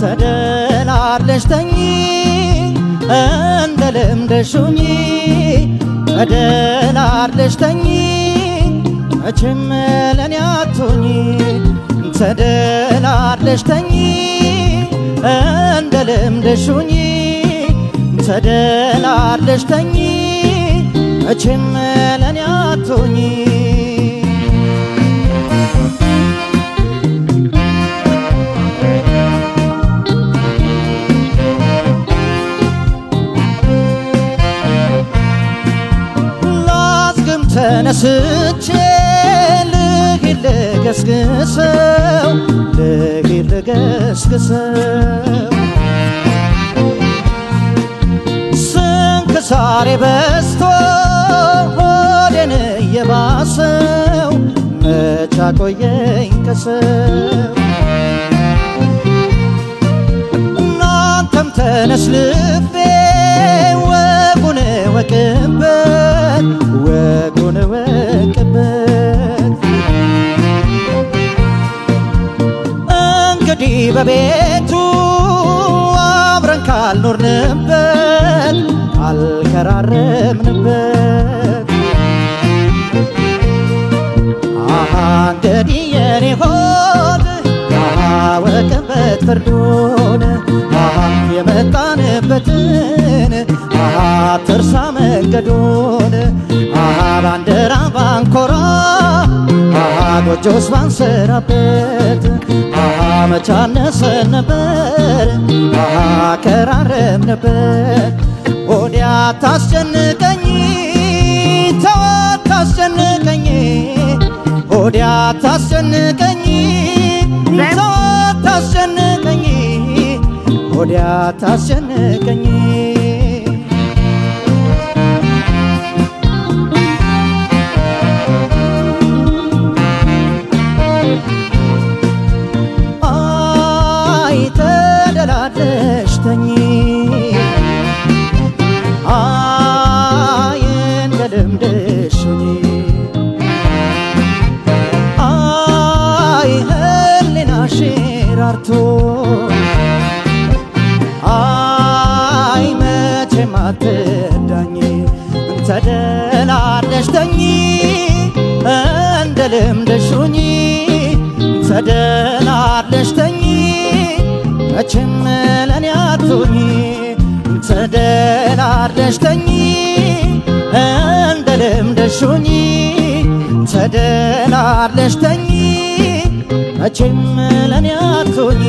ተደላድለሽ ተኚ እንደ ልምደሹኝ ተደላድለሽ ተኚ መቼም ለኔ አትሆኚ ተደላድለሽ ተኚ እንደ ልምደሹኝ ተደላድለሽ ተኚ መቼም ለኔ አትሆኚ ተነስቼ ልሂድ ልገስግሰው ልሂድ ልገስግሰው ስንክሳሬ በዝቶ ሆዴን እየባሰው መች አቆየኝ ከሰው እናንተም ተነስ ልቤ ወጉን ወቅበት ወጉን ወቅበት እንግዲህ በቤቱ አብረን ካልኖርንበት ካልከራረምንበት እንግዲህ የኔ ሆድ ወቅበት ፍርዱን የመጣንበትን ትርሳ መንገዱን ባንዲራ ባንኮራ ጎጆስ ባንሰራበት መች አነሰን ነበር ከራረም ነበር ወዲያ ታስጨንቀኝ ተው ታስጨንቀኝ ወዲያ ታስጨንቀኝ ተው ታስጨንቀኝ ወዲያ ታስጨንቀኝ ተደላድለሽ ተኚ እንደ ልምድሽ ሁኚ ህሊናሽ ራርቶ መቼም አትዳኝ ተደላድለሽ ተኚ እንደ ልምድሽ ሁኚ ተደላድለሽ ተኚ መቼም ለኔ አትሆኚ ተደላድለሽ ተኚ እንደ ልምድሽ ሁኚ ተደላድለሽ ተኚ መቼም ለኔ አትሆኚ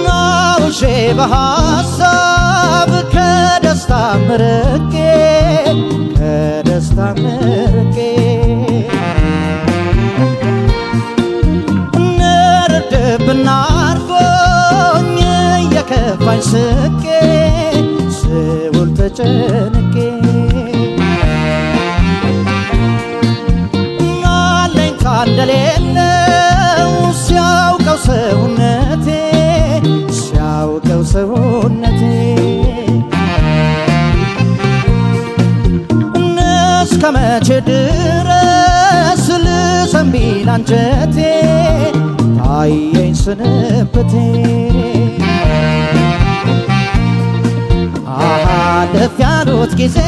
ናውሼ በሐሳብ ከደስታ ምርቄ ከደስታ ምርቄ ንርድብና አርጎኝ የከፋኝ ስቄ ስውል ተጨንቄ አለኝታ እንደሌለው ሲያውቀው ሰውነቴ ሲያውቀው ሰውነቴ እስከ መቼ ድረስ ልዘንቢል አንጀቴ ታየኝ ስንብቴ አለፍ ያሉት ጊዜ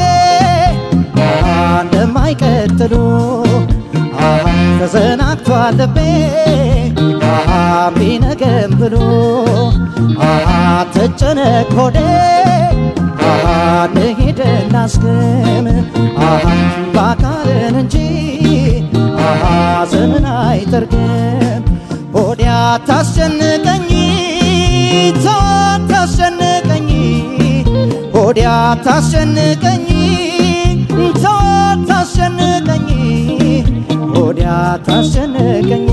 እንደማይቀጥሉ ተዘናግቷል ልቤ ቢነገም ብሎ አትጨነቅ ሆዴ እንሂድ እናስክም በአካልን እንጂ ሐዘንን አይጠርግም ሆዲያ ታስጨንቀኝ ተው ታስጨንቀኝ ሆዲያ ታስጨንቀኝ ተው ታስጨንቀኝ ሆዲያ ታስጨንቀኝ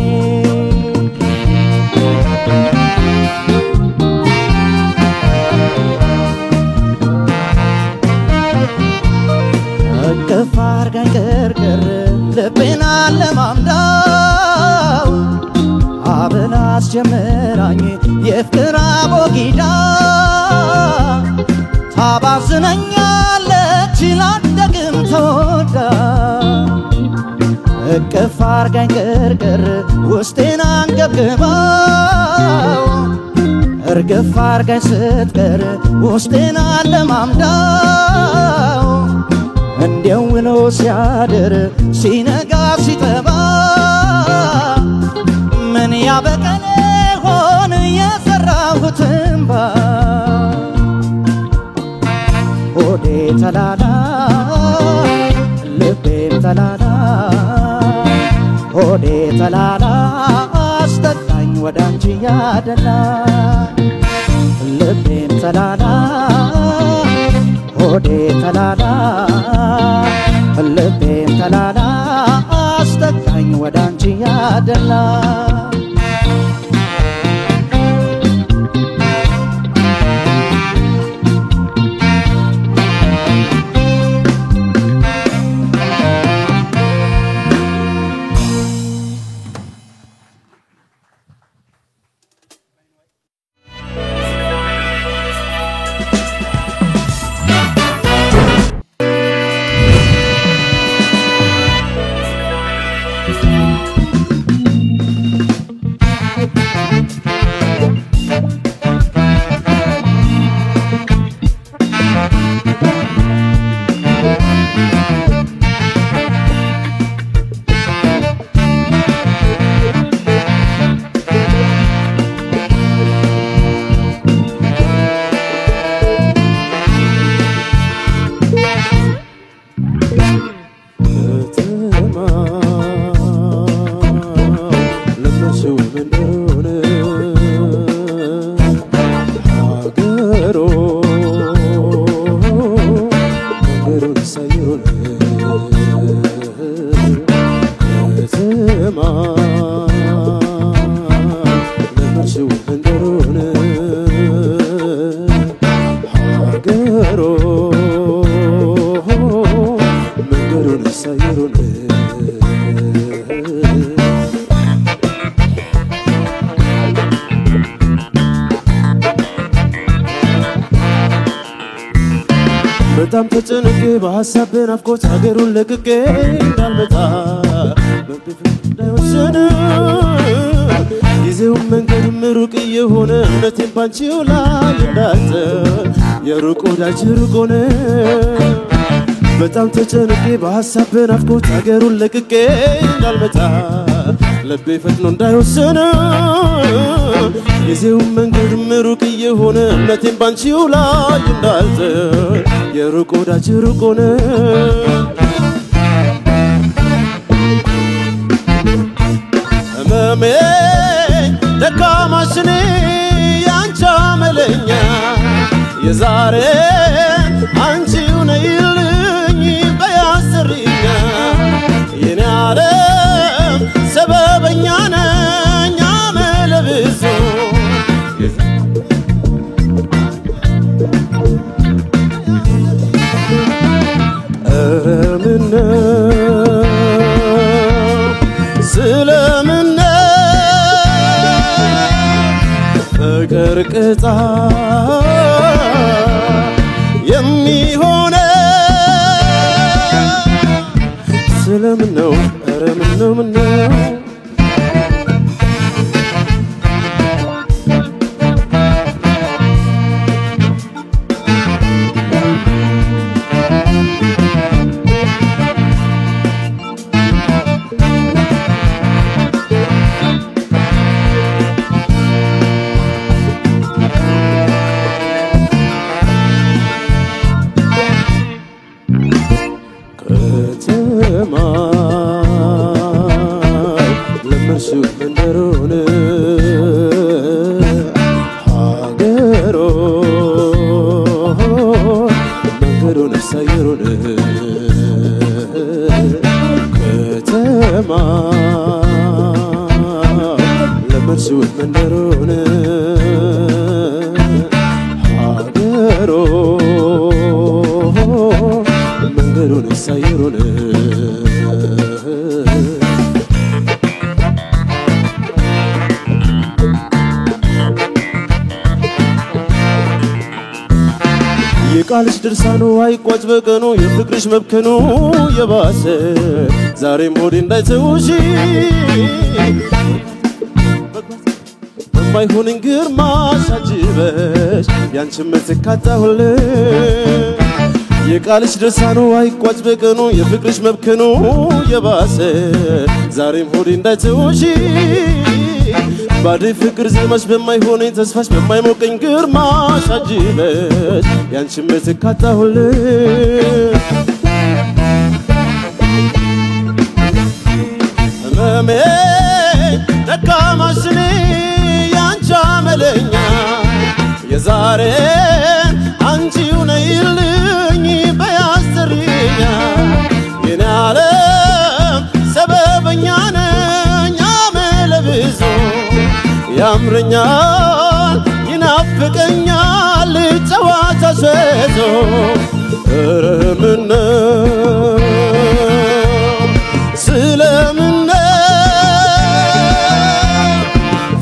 እቅፍ አርጋኝ ቅርቅር ልቤን አለማምዳው አብላ አስጀምራኝ የፍቅር አቦጊዳ ታባዝነኛለች ላደግም ተወዳ እቅፍ አርጋኝ ቅርቅር ውስጤን አንገብግባው እርግፍ አርጋኝ ስትቀር ውስጤን አለማምዳው እንዲያው ውሎ ሲያድር ሲነጋ ሲጠባ ምን ያበቀለ ሆነ የዘራሁት እንባ ሆዴ ተላላ ልቤም ተላላ ሆዴ ተላላ አስጠጋኝ ወዳንቺ ያደላ ልቤም ተላላ ሆዴ ተላላ ልቤም ተላላ አስጠጋኝ ወዳንቺ ያደላ በጣም ተጨነቄ በሐሳብ ናፍቆት ሀገሩን ለቅቄ እንዳልመጣ እንዳይወሰን ጊዜው መንገዱም ሩቅ የሆነ እምነቴን ባንቺው ላይ እንዳጠ የሩቅ ወዳጅ ሩቅ ሆነ በጣም ተጨነቄ በሐሳብ ናፍቆት ሀገሩን ለቅቄ እንዳልመጣ ልቤ ፈጥኖ እንዳይወሰን ጊዜው መንገዱም ሩቅ የሆነ እምነቴን ባንቺው ላይ እንዳጠ የሩቅ ወዳጅ ሩቅ ሆነ ህመሜ ደካማሽ ነኝ ያንቺ አመለኛ የዛሬን አንቺው ነይልኝ በያስሪኛ የኔ ዓለም ሰበበኛ ነኝ አመለ ብዙ ፍቅር ቅጣ የሚሆነ ስለምን ነው ኧረ ምነው የቃልሽ ድርሳኑ አይቋጭ በቀኑ የፍቅርሽ መብከኑ የባሰ ዛሬም ሆዴ እንዳይተውሽ በማይሆን ግርማ ሳጅበሽ ያንቺን ምትካታሁል የቃልሽ ድርሳኑ አይቋጭ በቀኑ የፍቅርሽ መብከኑ የባሰ ዛሬም ሆዴ እንዳይተውሽ ባዴ ፍቅር ዜማሽ በማይሆነኝ ተስፋሽ በማይሞቀኝ ግርማሽ አጅበሽ ያንቺን ምትካታሁል ህመሜ ደካማሽ እኔ ያንቺ አመለኛ የዛሬን አንቺው ነይልኝ በያስተርኛ የኔ ዓለም ሰበበኛ ነኝ አመለብዙ ያምረኛል ይናፍቀኛል ጨዋታሽ ፈዞ ረምነ ስለምነ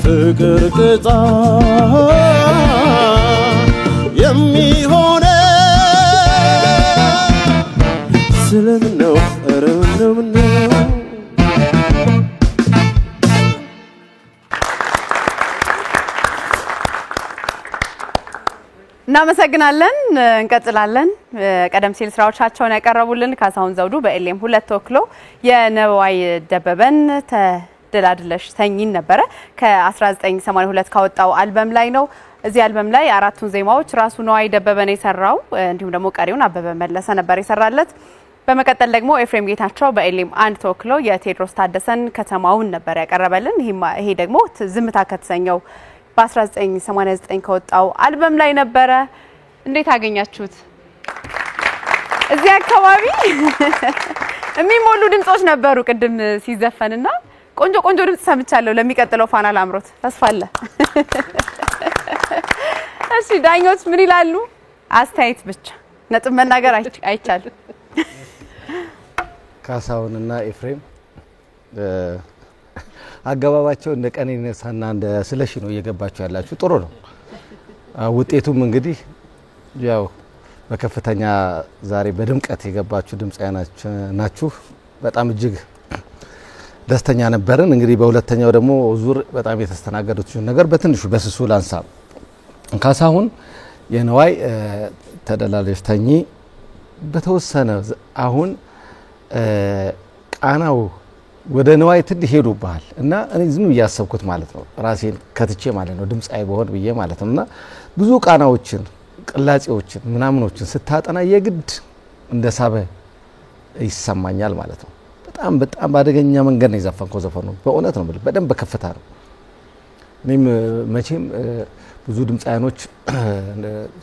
ፍቅር ቅጣ የሚሆነ ስለምነው ረምነው እናመሰግናለን እንቀጥላለን ቀደም ሲል ስራዎቻቸውን ያቀርቡልን ካሳሁን ዘውዱ በኤልኤም 2 ተወክሎ የነዋይ ደበበን ተደላድለሽ ተኝን ነበር ከ1982 ካወጣው አልበም ላይ ነው እዚህ አልበም ላይ አራቱን ዜማዎች ራሱ ነዋይ ደበበን የሰራው እንዲሁም ደግሞ ቀሪውን አበበ መለሰ ነበር የሰራለት በመቀጠል ደግሞ ኤፍሬም ጌታቸው በኤልኤም 1 ተወክሎ የቴድሮስ ታደሰን ከተማውን ነበር ያቀርበልን ይሄ ደግሞ ዝምታ ከተሰኘው በ1989 ከወጣው አልበም ላይ ነበር እንዴት አገኛችሁት እዚህ አካባቢ የሚሞሉ ድምጾች ነበሩ ቅድም ሲዘፈንና ቆንጆ ድምጽ ሰምቻለሁ ለሚቀጥለው ፋና ላምሮት ተስፋለ እሺ ዳኞች ምን ይላሉ አስተያየት ብቻ ነጥብ መናገር አይቻል ካሳውንና ኤፍሬም አገባባቸው እንደ ቀኔነሳና እንደ ስለሺ ነው እየገባችሁ ያላችሁ ጥሩ ነው ውጤቱም እንግዲህ ያው በከፍተኛ ዛሬ በድምቀት የገባችሁ ድምጻያናችሁ ናችሁ በጣም እጅግ ደስተኛ ነበርን እንግዲህ በሁለተኛው ደግሞ ዙር በጣም የተስተናገዱት ነገር በትንሹ በስሱ ላንሳ ካሳሁን የነዋይ ተደላልሽ ተኝ በተወሰነ አሁን ቃናው ወደ ነዋይ ትንሽ ሄዱባል እና እኔ ዝም ያሰብኩት ማለት ነው ራሴን ከትቼ ማለት ነው ድምጻይ በሆን ብዬ ማለት ነውና ብዙ ቃናዎችን ቅላጼዎችን ምናምኖችን ስታጠና የግድ እንደሳበ ይሰማኛል ማለት ነው በጣም ባደገኛ መንገድ ነው የዘፈንከው ዘፈኑ በእውነት ነው በደንብ ከፍታ ነው እኔም መቼም ብዙ ድምጻያኖች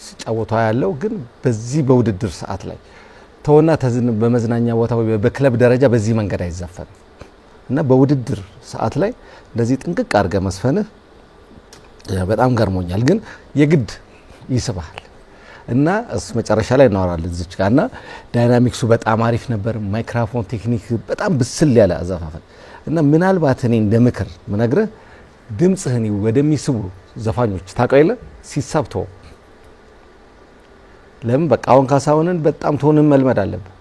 ሲጫወቱ ያለው ግን በዚህ በውድድር ሰዓት ላይ ተወና ተዝን በመዝናኛ ቦታ ወይ በክለብ ደረጃ በዚህ መንገድ አይዘፈንም እና በውድድር ሰዓት ላይ እንደዚህ ጥንቅቅ አድርገ መስፈንህ በጣም ገርሞኛል ግን የግድ ይስባል እና እስ መጨረሻ ላይ እናወራለን እዚች ጋርና ዳይናሚክሱ በጣም አሪፍ ነበር ማይክሮፎን ቴክኒክ በጣም ብስል ያለ አዘፋፈን እና ምናልባት እኔ እንደምክር ምነግርህ ድምጽህን ወደሚስቡ ዘፋኞች ታቀይለ ሲሳብቶ ለምን በቃ አሁን ካሳውንን በጣም ቶንን መልመድ አለበት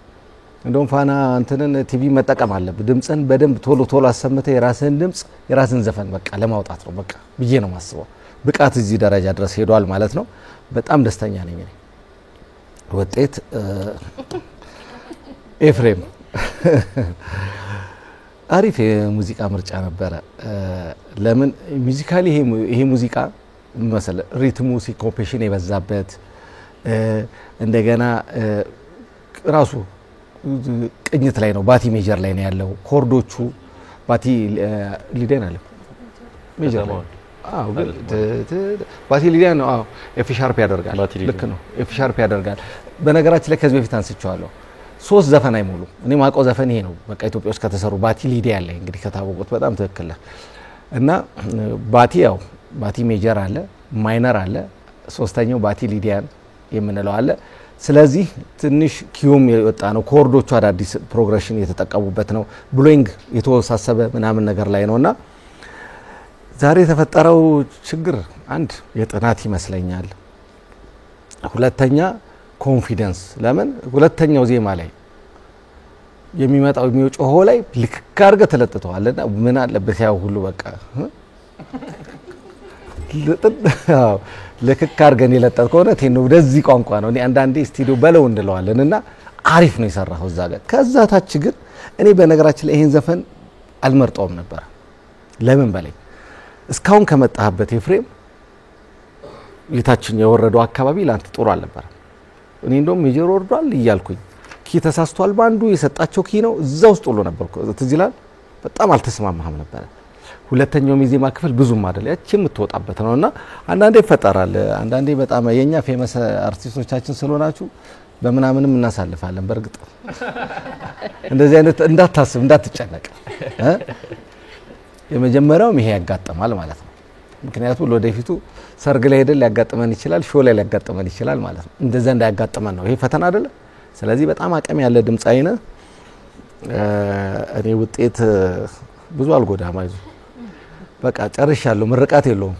እንደውም ፋና አንተንን ቲቪ መጠቀም አለበት ድምጽን በደንብ ቶሎ አሰምተ የራስህን ድምጽ የራስህን ዘፈን በቃ ለማውጣት ነው በቃ ብዬ ነው ማስበው ብቃት እዚህ ደረጃ ድረስ ሄዷል ማለት ነው በጣም ደስተኛ ነኝ እኔ ወጤት ኤፍሬም አሪፍ የሙዚቃ ምርጫ ነበር ለምን ሙዚካሊ ይሄ ሙዚቃ መሰለ ሪትሙ ሲንኮፔሽን የበዛበት እንደገና ራሱ ቅኝት ላይ ነው ባቲ ሜጀር ላይ ነው ያለው ኮርዶቹ ባቲ ሊደን አለ ሜጀር ባቲ ሊደን ነው ኤፍ ሻርፕ ያደርጋል ልክ ነው ኤፍ ሻርፕ ያደርጋል በነገራችን ላይ ከዚህ በፊት አንስቻለሁ 3 ዘፈን አይሞሉ እኔ ማቀው ዘፈን ይሄ ነው በቃ ኢትዮጵያ ውስጥ ከተሰሩ ባቲ ሊዲያ ያለ እንግዲህ ከታወቁት በጣም ትክክለ እና ባቲ ያው ባቲ ሜጀር አለ ማይነር አለ ሶስተኛው ባቲ ሊዲያን የምንለው አለ ስለዚህ ትንሽ ኪዩም የወጣ ነው ኮርዶቹ አዳዲስ ፕሮግሬሽን የተጠቀሙበት ነው ብሎይንግ የተወሳሰበ ምናምን ነገር ላይ ነውና ዛሬ የተፈጠረው ችግር አንድ የጥናት ይመስለኛል ሁለተኛ ኮንፊደንስ ለምን ሁለተኛው ዜማ ላይ የሚመጣው የሚጮሆ ላይ ልክክ አድርገህ ተለጥተዋልና ምን አለበት ያው ሁሉ በቃ ልክክ አድርገን የለጠጥከው ነው ተነው ወደዚህ ቋንቋ ነው እኔ አንዳንዴ ስቱዲዮ በለው እንደለዋለንና አሪፍ ነው የሰራው እዛ ጋር ከዛ ታች ግን እኔ በነገራችን ላይ ይሄን ዘፈን አልመርጠውም ነበር ለምን በላይ እስካሁን ከመጣህበት ኤፍሬም የታችን የወረደው አካባቢ ላንተ ጥሩ አልነበር እኔ እንደውም ሜጀር ወርዷል ይያልኩኝ ኪ ተሳስቷል ባንዱ የሰጣቸው ኪ ነው እዛ ውስጥ ሁሉ ነበርኩ ትዝ ይላል በጣም አልተስማማህም ነበር ሁለተኛው የዜማ ክፍል ብዙም አይደል ያቺ የምትወጣበት ነውና አንዳንዴ ይፈጠራል አንዳንዴ በጣም የኛ ፌመስ አርቲስቶቻችን ስለሆናችሁ በመናምንም እናሳልፋለን በርግጥ እንደዚህ አይነት እንዳታስብ እንዳትጨነቅ የመጀመሪያው ይሄ ያጋጥማል ማለት ነው ምክንያቱም ለወደፊቱ ሰርግ ላይ ሄደን ሊያጋጥመን ይችላል ሾው ላይ ሊያጋጥመን ይችላል ማለት ነው እንደዛ እንዳያጋጥመን ነው ይሄ ፈተና አይደለ ስለዚህ በጣም አቅም ያለ ድምጻይ ነህ እኔ ውጤት ብዙ አልጎዳም አይዞ በቃ ጨርሻለሁ ምርቃት የለውም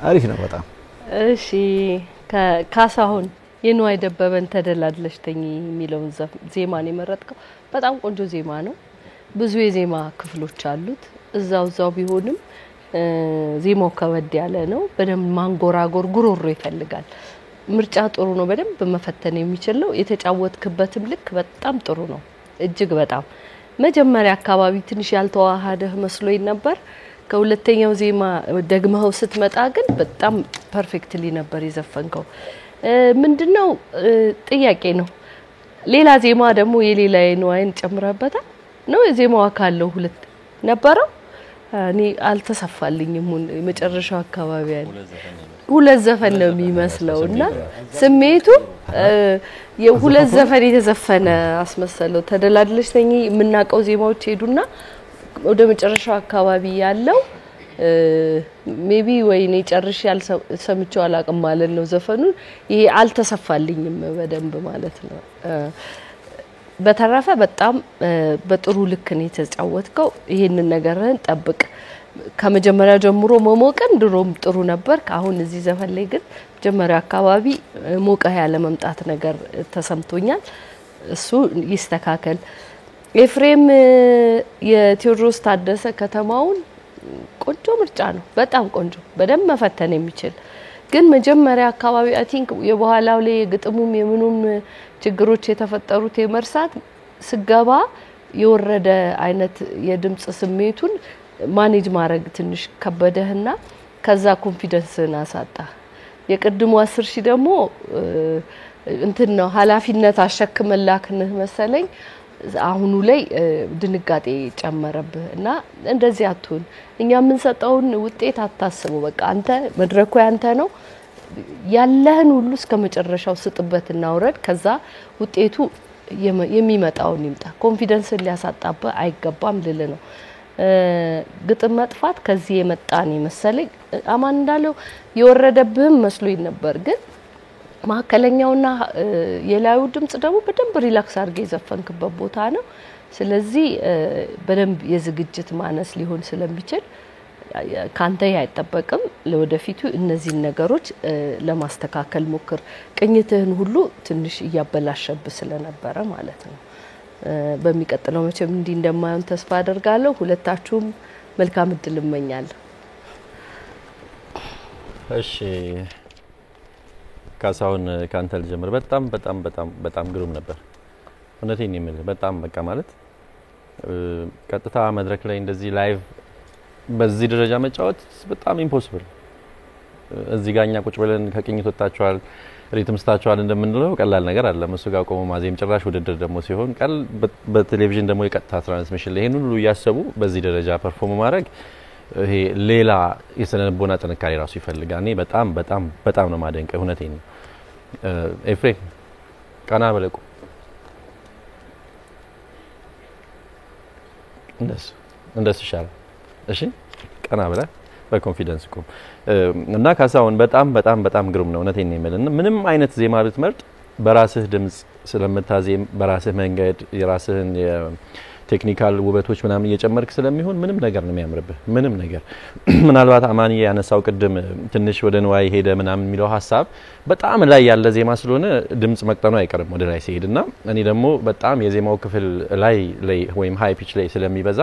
አሪፍ ነው በጣም እሺ ካሳሁን የንዋይ ደበበን ተደላድለሽ ተኝ የሚለውን ዜማን የመረጥከው በጣም ቆንጆ ዜማ ነው ብዙ የዜማ ክፍሎች አሉት እዛው ቢሆንም ዜማው ከበድ ያለ ነው በደንብ ማንጎራጎር ጉሮሮ ይፈልጋል ምርጫ ጥሩ ነው በደንብ መፈተን የሚችል ነው የተጫወትክበትም ልክ በጣም ጥሩ ነው እጅግ በጣም መጀመሪያ አካባቢ ትንሽ ያልተዋሃደህ መስሎኝ ነበር ከሁለተኛው ዜማ ደግመው ስትመጣ ግን በጣም ፐርፌክትሊ ነበር የዘፈንከው ምንድነው ጥያቄ ነው ሌላ ዜማ ደግሞ የሌላ የንዋይን ጨምረበታል ነው የዜማው አካለው ሁለት ነበረው እኔ አልተሰፋልኝም መጨረሻው አካባቢ ያለ ሁለት ዘፈን ነው የሚመስለውና ስሜቱ የሁለት ዘፈን የተዘፈነ አስመሰለው ተደላድለሽ ተኝ የምናቀው ዜማዎች ሄዱና ወደ መጨረሻው አካባቢ ያለው ሜቢ ወይኔ ጨርሽ ያልሰምቸው አላቅም ማለት ነው ዘፈኑን ይሄ አልተሰፋልኝም በደንብ ማለት ነው በተረፈ በጣም በጥሩ ልክ ነው የተጫወትከው ይሄንን ነገርን ጠብቅ ከመጀመሪያ ጀምሮ መሞቀን ድሮም ጥሩ ነበር አሁን እዚህ ዘፈን ላይ ግን መጀመሪያ አካባቢ ሞቀ ያለ መምጣት ነገር ተሰምቶኛል እሱ ይስተካከል ኤፍሬም የቴዎድሮስ ታደሰ ከተማውን ቆንጆ ምርጫ ነው በጣም ቆንጆ በደም መፈተን የሚችል ግን መጀመሪያ አካባቢ አይ ቲንክ የበኋላው ላይ ግጥሙም የምኑም ችግሮች የተፈጠሩት የመርሳት ስገባ የወረደ አይነት የድምጽ ስሜቱን ማኔጅ ማድረግ ትንሽ ከበደህና ከዛ ኮንፊደንስን አሳጣ የቅድሙ 10 ሺህ ደግሞ እንትን ነው ኃላፊነት አሸክመላክነህ መሰለኝ አሁኑ ላይ ድንጋጤ ጨመረብህና እንደዚህ አትሁን እኛ ምን ሰጣውን ውጤት አታስበው በቃ አንተ መድረኩ ያንተ ነው ያለህን ሁሉ እስከመጨረሻው ስጥበትና አውረድ ከዛ ውጤቱ የሚመጣውን ይምጣ ኮንፊደንስን ሊያሳጣበ አይገባም ልል ነው ግጥም መጥፋት ከዚህ የመጣን ይመስለኝ አማን እንዳለው የወረደብህም መስሎኝ ነበር ግን ማከለኛውና የላዩ ድምጽ ደግሞ በደንብ ሪላክስ አድርገህ የዘፈንክበት ቦታ ነው ስለዚህ በደንብ የዝግጅት ማነስ ሊሆን ስለሚችል ካንተ ያይጠበቅም ለወደፊቱ እነዚህ ነገሮች ለማስተካከል ሞክር ቅኝትህን ሁሉ ትንሽ ያበላሸብ ስለነበረ ማለት ነው በሚቀጥለው መቼም እንዲ እንደማይሆን ተስፋ አደርጋለሁ ሁለታችሁም መልካም እድል እመኛለሁ እሺ ካሳሁን ካንተ ልጀምር በጣም ግሩም ነበር እውነቴን ነው የምልህ በጣም በቃ ማለት ቀጥታ መድረክ ላይ እንደዚህ ላይቭ በዚህ ደረጃ መጫወት በጣም ኢምፖሲብል እዚህ ጋኛ ቁጭ ብለን ከቅኝት ወጣቻል ሪትም ስታቻል እንደምንለው ቀላል ነገር አይደለም እሱ ጋር ቆሞ ማዜም ጭራሽ ውድድር ደግሞ ሲሆን ቀል በቴሌቪዥን ደግሞ የቀጥታ ትራንስሚሽን ላይ ይሄን ሁሉ ያያሰቡ በዚህ ደረጃ ፐርፎርም ማድረግ ይሄ ሌላ የሰነቦና ጥንካሬ ራሱ ይፈልጋል እኔ በጣም ነው ማደንቀው እውነቴን ነው ኤፍሬም ቀና በለቁ እንደሱ ይሻላል እሺ ቀና በለ በኮንፊደንስ ቆም እና ካሳሁን በጣም ግሩም ነው እውነቴን ነው የምልህ ምንም አይነት ዜማ ብትመርጥ በራስህ ድምጽ ስለምታዜም በራስህ መንገድ የራስህን ቴክኒካል ውበቶች ምናምን እየጨመርክ ስለሚሆን ምንም ነገር ነው የሚያምርብህ ምንም ነገር ምናልባት አማኒ ያነሳው ቅድም ትንሽ ወደ ንዋይ ሄደ ምናምን የሚለው ሐሳብ በጣም ላይ ያለ ዜማ ስለሆነ ድምጽ መቅጠኑ አይቀርም ወደ ላይ ሲሄድና እኔ ደግሞ በጣም የዜማው ክፍል ላይ ወይም ሃይ ፒች ላይ ስለሚበዛ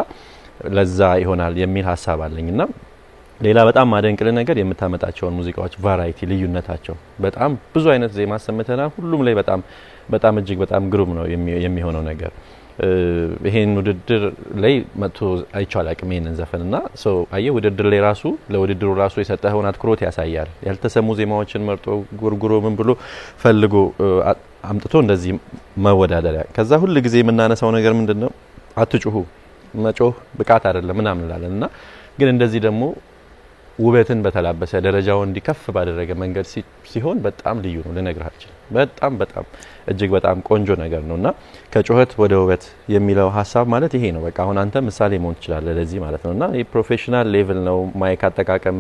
ለዛ ይሆናል የሚል ሐሳብ አለኝና ሌላ በጣም ማደንቅልህ ነገር የምታመጣቸውን ሙዚቃዎች ቫራይቲ ልዩነታቸው በጣም ብዙ አይነት ዜማ ሰምተና ሁሉም ላይ በጣም እጅግ በጣም ግሩም ነው የሚሆነው ነገር ይሄን ውድድር ላይ መጥቶ አይቻል አቅም ይሄንን ዘፈንና ሶ አየ ውድድር ላይ ራሱ ለውድድሩ ራሱ የሰጠኸውን አትኩሮት ያሳያል ያልተሰሙ ዜማዎችን መርጦ ጉርጉሮ ምን ብሎ ፈልጎ አምጥቶ እንደዚህ መወዳደሪያ ከዛ ሁሉ ጊዜ የምናነሳው ነገር ምንድነው አትጩሁ መጮህ ብቃት አይደለም ምናምን እንላለንና ግን እንደዚህ ደግሞ ውበትን በተላበሰ ደረጃው እንዲከፍ ባደረገ መንገድ ሲሆን በጣም ልዩ ነው ልነግራችሁ በጣም እጅግ በጣም ቆንጆ ነገር ነውና ከጮህት ወደ ውበት የሚለው ሐሳብ ማለት ይሄ ነው በቃ አሁን አንተ ምሳሌ መሆን ትችላለህ ለዚህ ማለት ነውና ይሄ ፕሮፌሽናል ሌቭል ነው ማይክ አጠቃቀም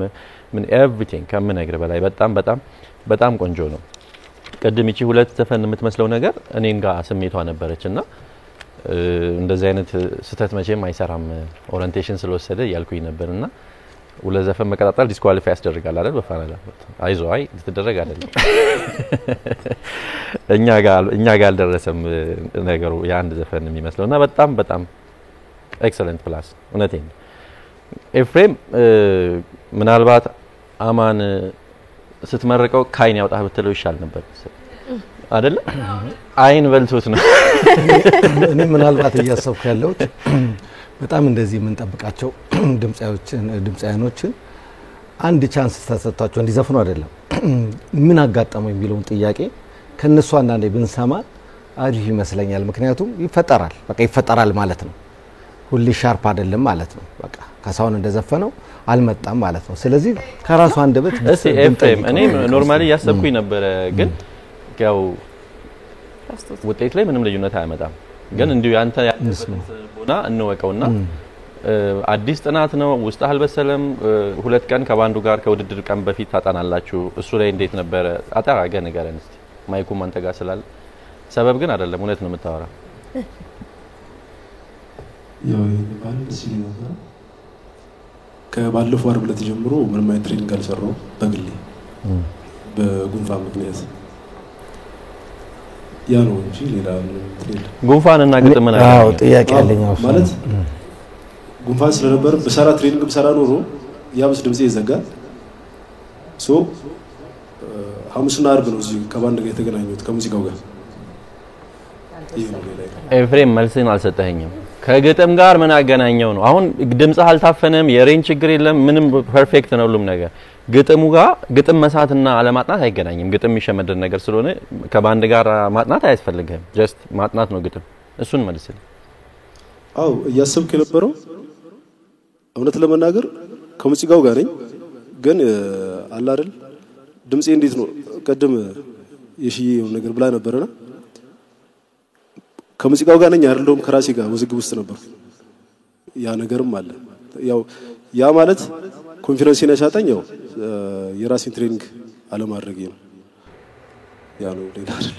ምን ኤቭሪቲንግ ከምነግር በላይ በጣም ቆንጆ ነው ቀድም እቺ ሁለት ዘፈን የምትመስለው ነገር እኔን ጋር ስሜቷ ነበረችና እንደዚህ አይነት ስተት መቼም አይሰራም ኦሪንቴሽን ስለወሰደ ያልኩኝ ነበርና ሁለት ዘፈን መቀጣጣል ዲስኳሊፋይ ያስደርጋል አይደል በፋናላ አይዞ አይ ልትደረግ አይደለም እኛ ጋር አልደረሰም ነገሩ የአንድ ዘፈን የሚመስለውና በጣም ኤክሰለንት ፕላስ እውነቴን ኤፍሬም ምናልባት አማን ስትመረቀው ካይን ያውጣ ብትለው ይሻል ነበር አይደል አይን በልቶት ነው እኔ ምናልባት እያሰብኩ ያለሁት በጣም እንደዚህ ምን ጠብቃቸው ድምጻያኖችን አንድ ቻንስ ተሰጥቷቸው እንዲዘፍኑ አይደለም ምን አጋጠመው የሚለውን ጥያቄ ከነሱ አንዳንዴ ብንሰማ አሪፍ ይመስለኛል ምክንያቱም ይፈጠራል ማለት ነው ሁሌ ሻርፕ አይደለም ማለት ነው በቃ ካሳውን እንደዘፈነው አልመጣም ማለት ነው ስለዚህ ከራሱ አንደበት ኤፍሬም እኔ ኖርማሊ ያሰብኩኝ ነበር ግን ያው ውጤት ላይ ምንም ልዩነት አያመጣም ግን እንዲሁ ያንተ ያንተና እንወቀውና አዲስ ጥናት ነው ውስጥ አልበሰለም ሁለት ቀን ከባንዱ ጋር ከውድድር ቀን በፊት ታጣናላችሁ እሱ ላይ እንዴት ነበር አጣራገ ነገርን እስቲ ማይኩ ማንተ ጋር ስላል ሰበብ ግን አይደለም እውነት ነው የምታወራ ያው ባንድ ሲነሳ ከባለፈው አርብ ዕለት ጀምሮ ምንም አይነት ትሬኒንግ አልሰራው በግሌ በጉንፋን ምክንያት ያ ነው እንጂ ሌላ ምንም ጉንፋንና ግጥም ምን አዎ ጥያቄ ያለኛው ማለት ጉንፋን ስለነበር በሰራ ትሬኒንግ በሰራ ኖሮ ያብስ ድምጼ ይዘጋል ሶ ሐሙስና አርብ ነው እዚህ ከባንድ ጋር የተገናኙት ከሙዚቃው ጋር ኤፍሬም መልስን አልሰጠኸኝም ከግጥም ጋር ምን አገናኘው ነው አሁን ድምጽህ አልታፈነም የሬንጅ ችግር የለም ምንም ፐርፌክት ነው ሁሉም ነገር ግጥሙ ጋር ግጥም መሳትና አለማጥናት አይገናኝም ግጥም የሚሸመደድ ነገር ስለሆነ ከባንድ ጋር ማጥናት አያስፈልግም ጀስት ማጥናት ነው ግጥም እሱን መልስልኝ አው እያሰብክ የነበረው እውነት ለመናገር ከሙዚቃው ጋር ነኝ ግን አለ አይደል ድምጼ እንዴት ነው ቀደም የሺው ነገር ብላ ነበርና ከሙዚቃው ጋር ነኝ አይደለም ከራሴ ጋር ውዝግብ ውስጥ ነበር ያ ነገርም አለ ያው ያ ማለት ኮንፊደንስን ያሳጣኛው የራሴን ትሬኒንግ አለማድረግ ነው ያ ነው ሌላ አይደል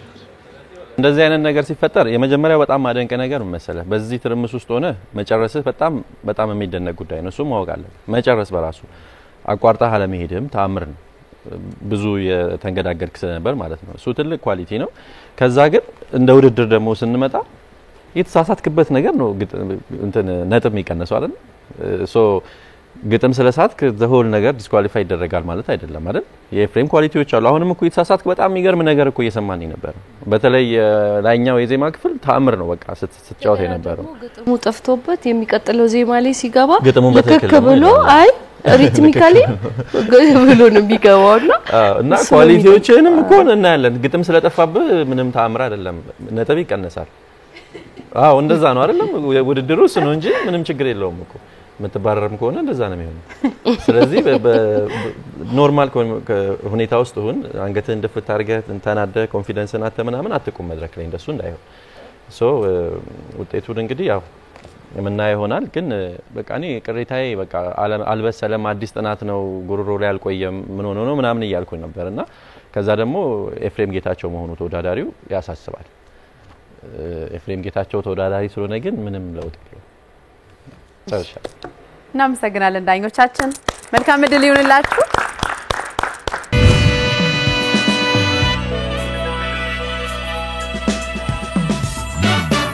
እንደዚህ አይነት ነገር ሲፈጠር የመጀመሪያው በጣም ማደንቀ ነገር መሰለህ በዚህ ትርምስ ውስጥ ሆነ መጨረስህ በጣም የሚደነቅ ጉዳይ ነው እሱ ማወቅ አለ መጨረስ በራሱ አቋርጣ አለመሄድም ተአምር ነው ብዙ የተንገዳገድክ ስለነበር ማለት ነው እሱ ትልቅ ኳሊቲ ነው ከዛ ግን እንደ ውድድር ደግሞ ስንመጣ የተሳሳትክበት ነገር ነው እንትን ነጥብ የሚቀነሰው አይደል ሶ ግጥም ስለሳትክ ዘሆል ነገር ዲስኳሊፋይ ይደረጋል ማለት አይደለም አይደል የኤፍሬም ኳሊቲዎች አሉ አሁንም እኮ የተሳሳትክ በጣም የሚገርም ነገር እኮ እየሰማንኝ ነበር በተለይ ላይኛው የዜማ ክፍል ተአምር ነው በቃ ስትጫወት የነበረው ግጥሙ ጠፍቶበት የሚቀጥለው ዜማ ላይ ሲገባ ግጥሙን በትክክል ብሎ አይ ሪትሚካሊ ብሎ ነው የሚገባውና እና ኳሊቲዎችንም እኮ እናያለን ግጥም ስለጠፋብህ ምንም ተአምር አይደለም ነጥብ ይቀነሳል አዎ እንደዛ ነው አይደለም ውድድሩስ ነው እንጂ ምንም ችግር የለውም እኮ መተባረርም ከሆነ እንደዛ ነው የሚሆነው ስለዚህ ኖርማል ሁኔታ ውስጥ ሆን አንገትህን ድፍት አድርገህ ተናደ ኮንፊደንስን አተምናምን አትቁም መድረክ ላይ እንደሱ እንዳይሆን ሶ ውጤቱን እንግዲህ ያው የምናየው ይሆናል ግን በቃ እኔ ቅሬታዬ በቃ አልበሰለም አዲስ ጥናት ነው ጉሮሮ ላይ አልቆየም ምን ሆኖ ነው ምናምን እያልኩኝ ነበርና ከዛ ደግሞ ኤፍሬም ጌታቸው መሆኑ ተወዳዳሪው ያሳስባል ኤፍሬም ጌታቸው ተወዳዳሪ ስለሆነ ግን ምንም ለውጥ የለውም። ጨርሻለሁ። እናመሰግናለን ዳኞቻችን። መልካም እድል ይሁንላችሁ።